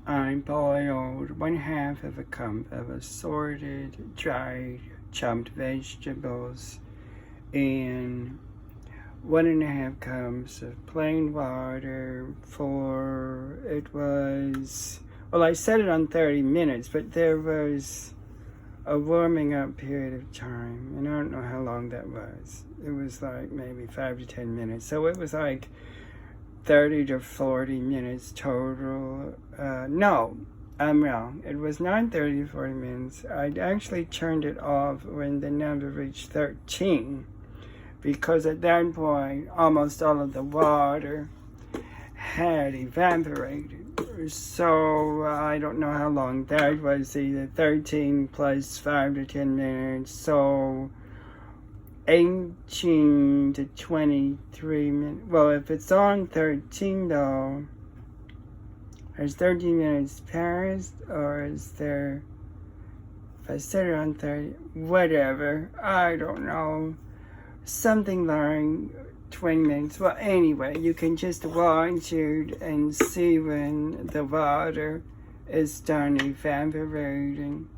I boiled 1/2 of a cup of assorted dried chopped vegetables and 1.5 cups of plain water for, it was, well, I set it on 30 minutes, but there was a warming up period of time, and I don't know how long that was. It was like maybe 5 to 10 minutes. So it was like 30 to 40 minutes total. No, I'm wrong. It was not 30 to 40 minutes. I actually turned it off when the number reached 13, because at that point, almost all of the water had evaporated. So I don't know how long that was, either 13 plus 5 to 10 minutes. So 18 to 23 minutes. Well, if it's on 13 though, has 13 minutes passed, or is there, if I set it on 30, whatever, I don't know, something like 20 minutes. Well, anyway, you can just watch it and see when the water is done evaporating.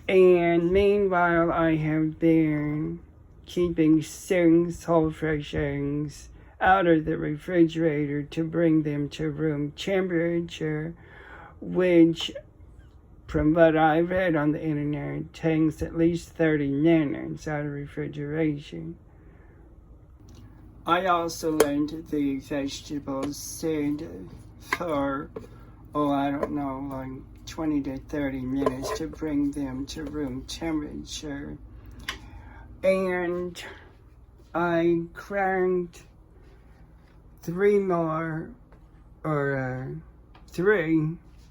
And meanwhile, I have been keeping whole fresh eggs out of the refrigerator to bring them to room temperature, which, from what I read on the internet, takes at least 30 minutes out of refrigeration. I also learned the vegetables sit for, I don't know, like 20 to 30 minutes to bring them to room temperature. And I cranked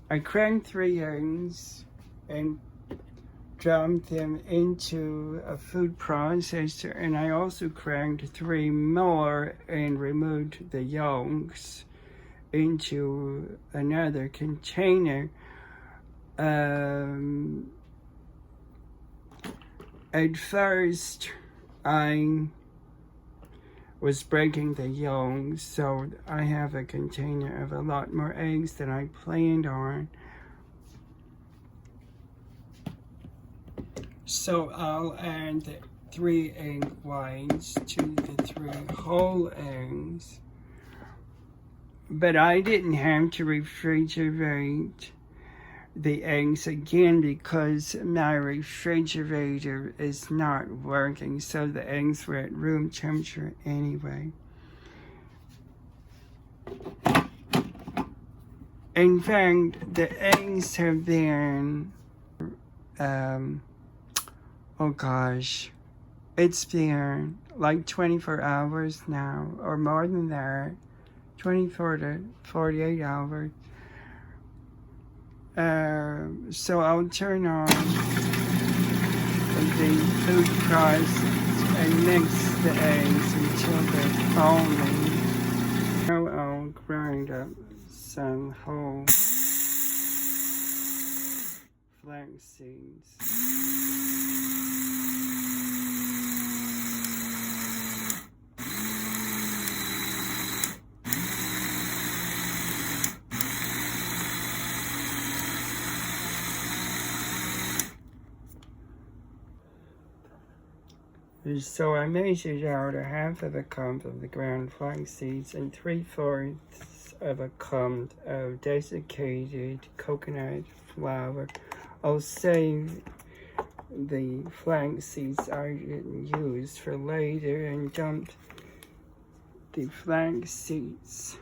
I cranked 3 eggs and dumped them into a food processor, and I also cranked 3 more and removed the yolks into another container. At first, I was breaking the yolks, so I have a container of a lot more eggs than I planned on. So I'll add the 3 egg whites to the 3 whole eggs. But I didn't have to refrigerate the eggs again because my refrigerator is not working, so the eggs were at room temperature anyway. In fact, the eggs have been, it's been like 24 hours now, or more than that, 24 to 48 hours. So I'll turn on the food process and mix the eggs until they're foaming. Now I'll grind up some whole flax seeds. So I measured out 1/2 of a cup of the ground flax seeds and 3/4 of a cup of desiccated coconut flour. I'll save the flax seeds I didn't use for later and dump the flax seeds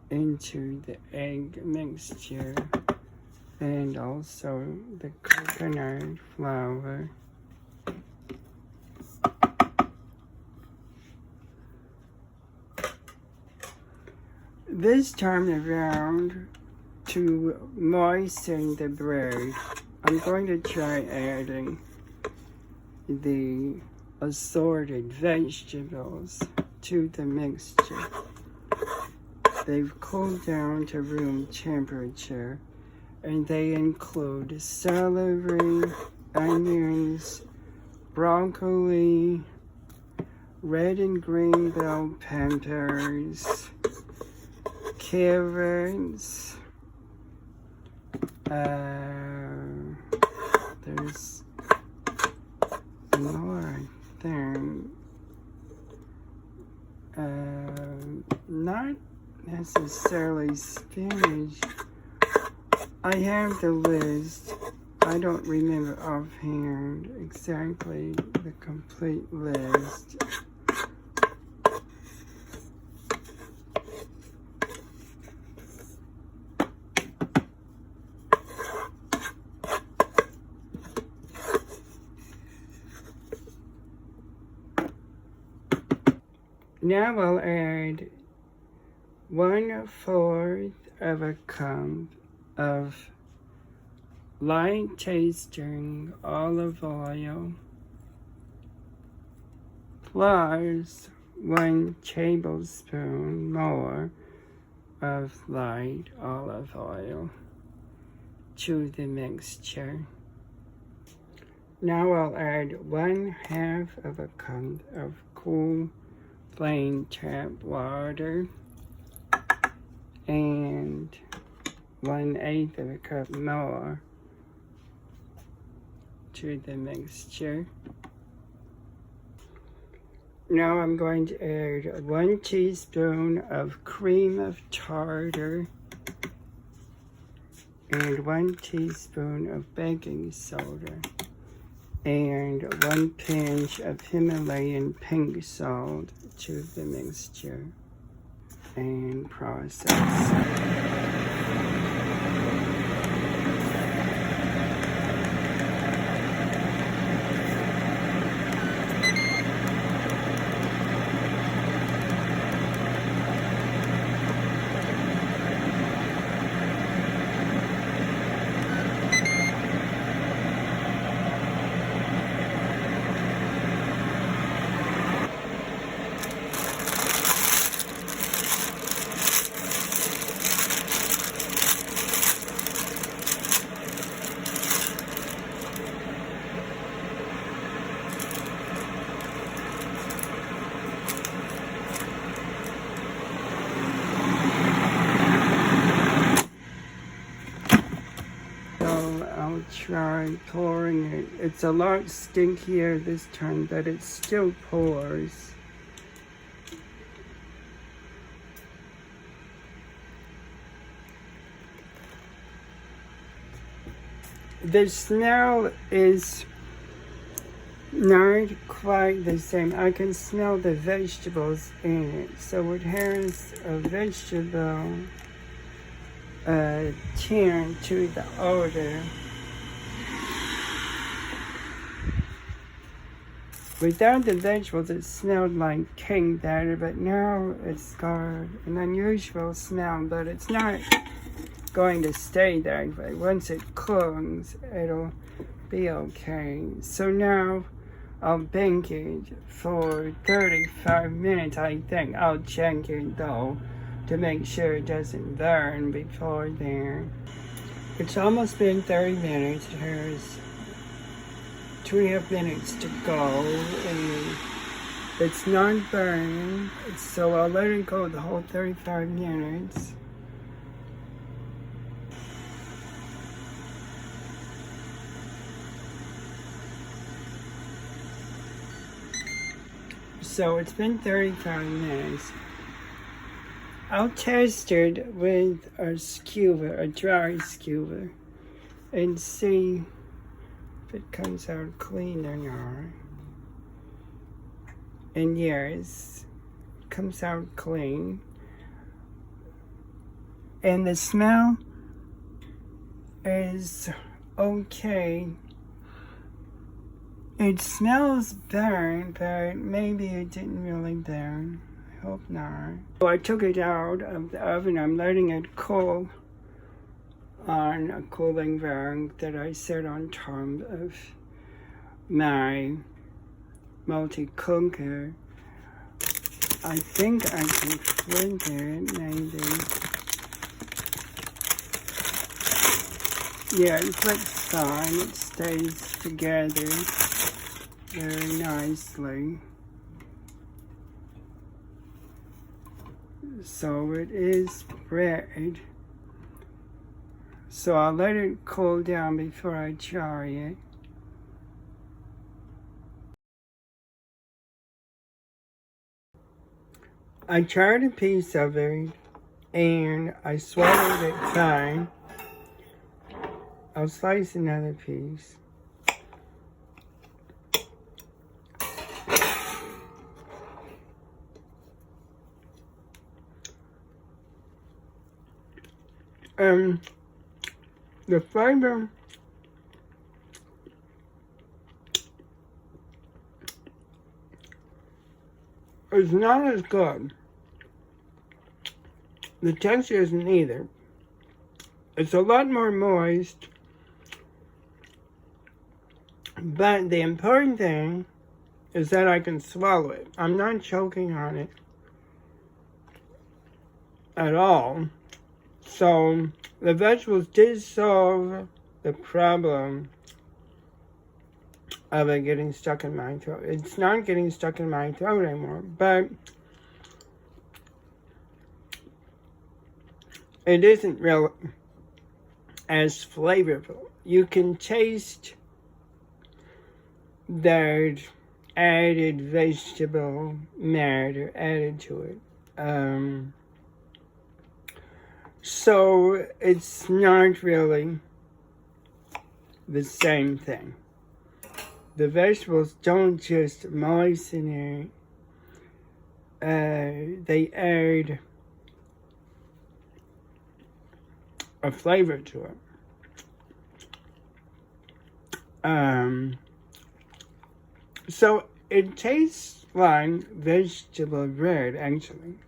into the egg mixture and also the coconut flour. This time around, to moisten the bread, I'm going to try adding the assorted vegetables to the mixture. They've cooled down to room temperature, and they include celery, onions, broccoli, red and green bell peppers, carrots, there's more, I think. Not necessarily spinach. I have the list. I don't remember offhand exactly the complete list. Now I'll add 1/4 of a cup of light tasting olive oil plus 1 tablespoon more of light olive oil to the mixture. Now I'll add 1/2 of a cup of cool plain tap water and 1/8 of a cup more to the mixture. Now I'm going to add 1 teaspoon of cream of tartar and 1 teaspoon of baking soda and 1 pinch of Himalayan pink salt to the mixture and process. I'll try pouring it. It's a lot stinkier this time, but it still pours. The smell is not quite the same. I can smell the vegetables in it. So it has a vegetable tint to the odor. Without the vegetables, it smelled like cake batter, but now it's got an unusual smell, but it's not going to stay that way. Once it cooks, it'll be okay. So now I'll bake it for 35 minutes, I think. I'll check it though to make sure it doesn't burn before then. It's almost been 30 minutes. There's 2.5 minutes to go, and it's not burning, so I'll let it go the whole 35 minutes. So it's been 35 minutes. I'll test it with a skewer, a dry skewer, and see if it comes out clean or not. And yes, it comes out clean. And the smell is okay. It smells burnt, but maybe it didn't really burn. I hope not. So I took it out of the oven. I'm letting it cool on a cooling rack that I set on top of my multi-cooker. I think I can flip it, maybe. Yeah, it flips fine. It stays together. very nicely. So it is spread. So I'll let it cool down before I try it. I tried a piece of it and I swallowed it fine. I'll slice another piece. The flavor is not as good. The texture isn't either. It's a lot more moist. But the important thing is that I can swallow it. I'm not choking on it at all. So the vegetables did solve the problem of it getting stuck in my throat. It's not getting stuck in my throat anymore, but it isn't real as flavorful. You can taste that added vegetable matter added to it. So it's not really the same thing. The vegetables don't just moisten it, they add a flavor to it. So it tastes like vegetable bread, actually.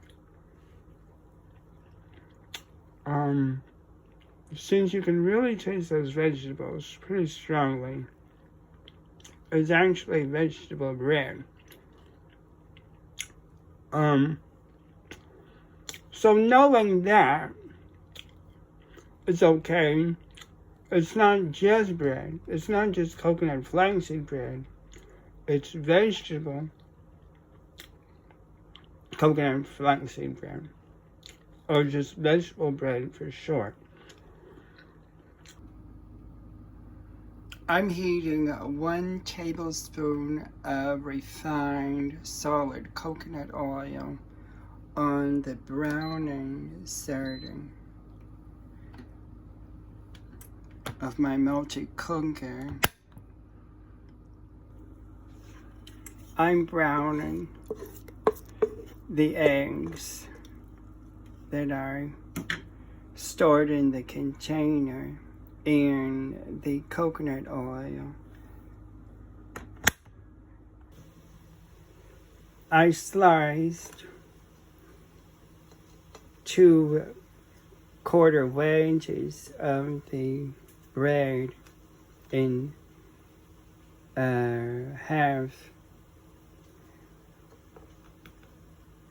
Since you can really taste those vegetables pretty strongly, it's actually vegetable bread. So knowing that, it's okay. It's not just bread. It's not just coconut flaxseed bread. It's vegetable coconut flaxseed bread. Or just vegetable bread for short. I'm heating 1 tablespoon of refined solid coconut oil on the browning setting of my multi-cooker. I'm browning the eggs that I stored in the container in the coconut oil. I sliced 2 quarter wedges of the bread in half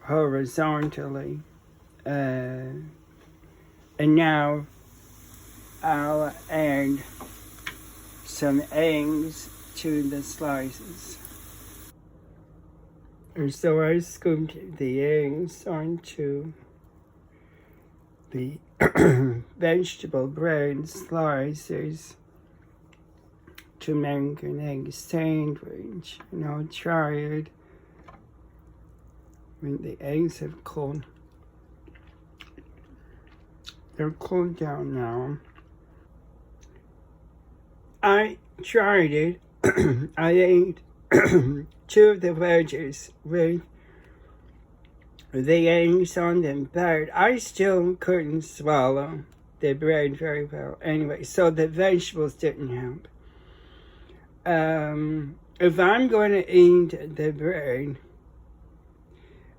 horizontally. And now I'll add some eggs to the slices. And so I scooped the eggs onto the vegetable bread slices to make an egg sandwich. And I'll try it when the eggs have cooled. They're cooled down now. I tried it. I ate 2 of the wedges with the eggs on them, but I still couldn't swallow the bread very well. Anyway, so the vegetables didn't help. If I'm going to eat the bread,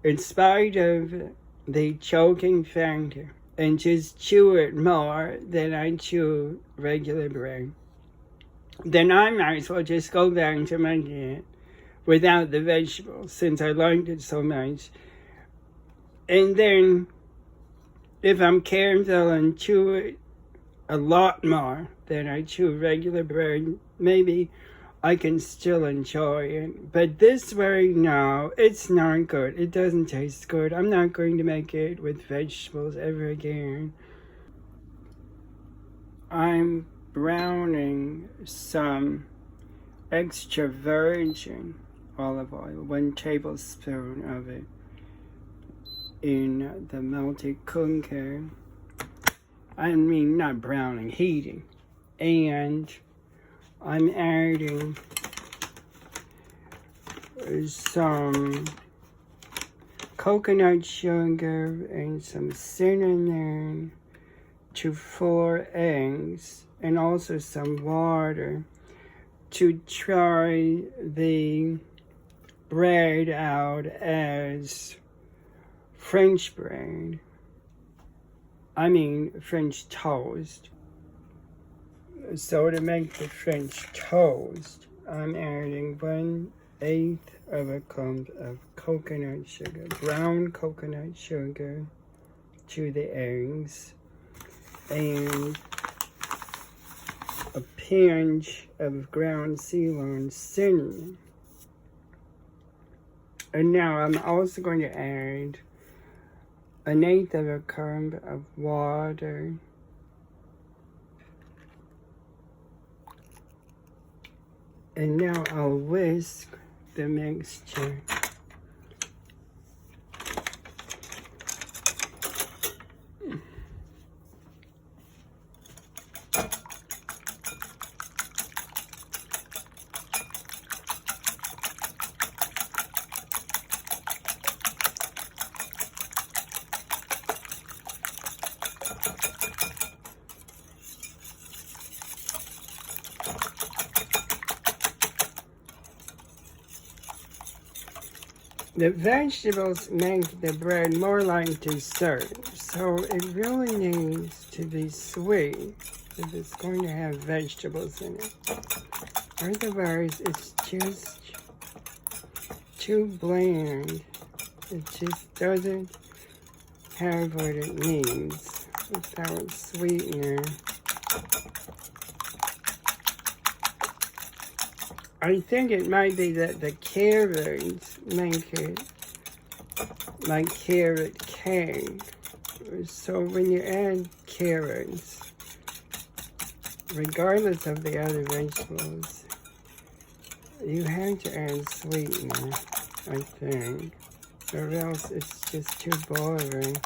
in spite of the choking factor, and just chew it more than I chew regular bread, then I might as well just go back to making it without the vegetables, since I liked it so much. And then, if I'm careful and chew it a lot more than I chew regular bread, maybe I can still enjoy it. But this way, no, it's not good. It doesn't taste good. I'm not going to make it with vegetables ever again. I'm browning some extra virgin olive oil, 1 tablespoon of it, in the melted cooker. I mean, not browning, heating. And I'm adding some coconut sugar and some cinnamon to 4 eggs, and also some water to try the bread out as French bread. I mean French toast. So to make the French toast, I'm adding 1/8 of a cup of coconut sugar, brown coconut sugar, to the eggs, and a pinch of ground Ceylon cinnamon. And now I'm also going to add 1/8 of a cup of water, and now I'll whisk the mixture. The vegetables make the bread more like dessert, so it really needs to be sweet if it's going to have vegetables in it. Otherwise, it's just too bland. It just doesn't have what it needs without sweetener. I think it might be that the carrots make it like carrot cake. So when you add carrots, regardless of the other vegetables, you have to add sweetener, I think, or else it's just too boring.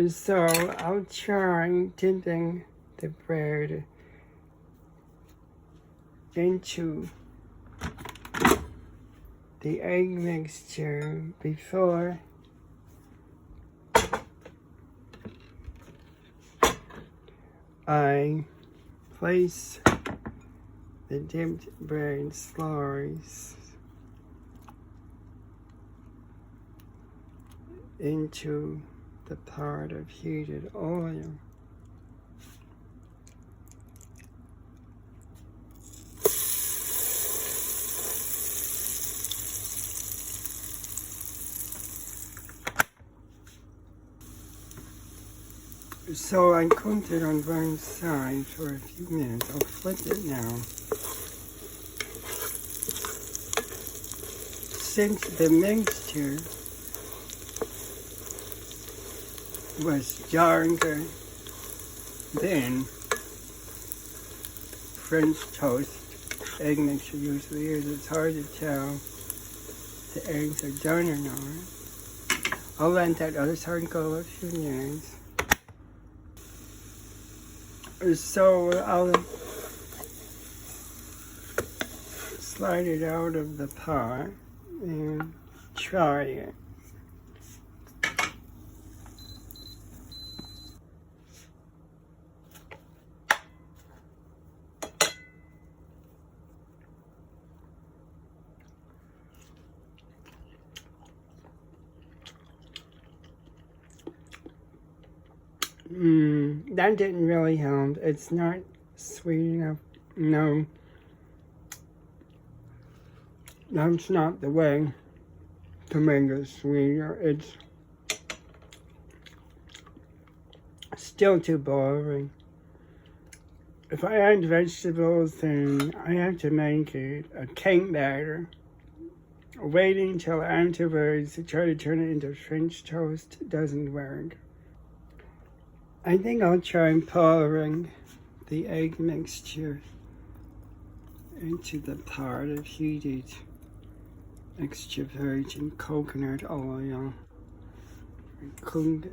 So I'll try dipping the bread into the egg mixture before I place the dipped bread slice into the pot of heated oil. So I cooked it on one side for a few minutes. I'll flip it now. Since the mixture was darker than French toast egg mixture usually is, it's hard to tell if the eggs are done or not. I'll let that other side go a few minutes. So I'll slide it out of the pot and try it. That didn't really help. It's not sweet enough. No. That's not the way to make it sweeter. Still too boring. If I add vegetables, then I have to make it a cake batter. Waiting till afterwards to try to turn it into French toast doesn't work. I think I'll try pouring the egg mixture into the pot of heated extra virgin coconut oil. Cook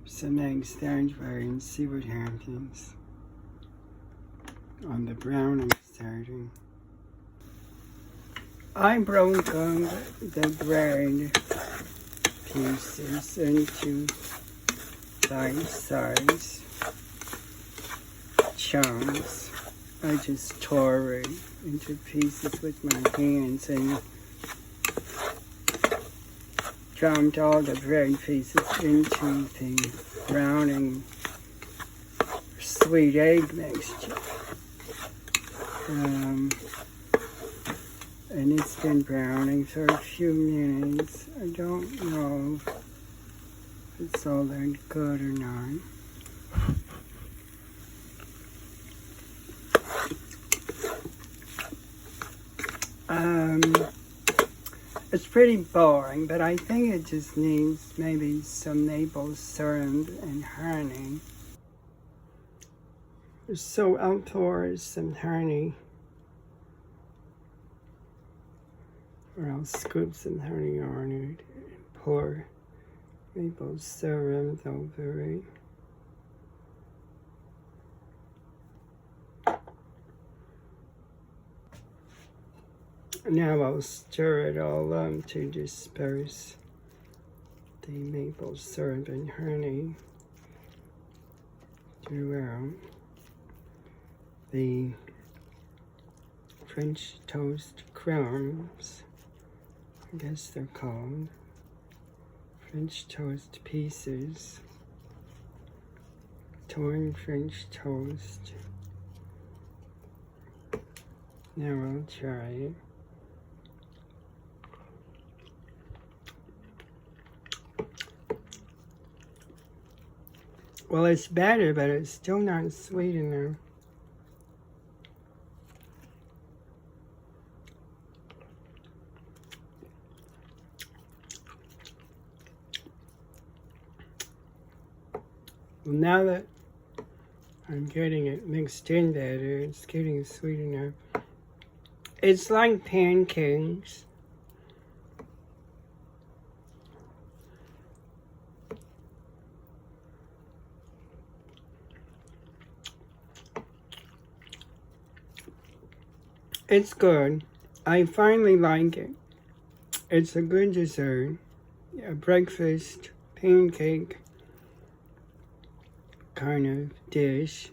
some eggs that way and see what happens. On the brown I'm starting. I broke up the bread pieces into bite-size chunks. I just tore it into pieces with my hands and dumped all the bread pieces into the browning sweet egg mixture. And it's been browning for a few minutes. I don't know if it's all that good or not. It's pretty boring, but I think it just needs maybe some maple syrup and honey. So I'll pour some honey, or I'll scoop some honey on it and pour maple syrup over it. Now I'll stir it all up to disperse the maple syrup and honey throughout the French toast crumbs. I guess they're called French toast pieces. Torn French toast. Now I'll try it. Well, it's better, but it's still not sweet enough. Well, now that I'm getting it mixed in better, it's getting sweet enough. It's like pancakes. It's good. I finally like it. It's a good dessert, a breakfast pancake kind of dish.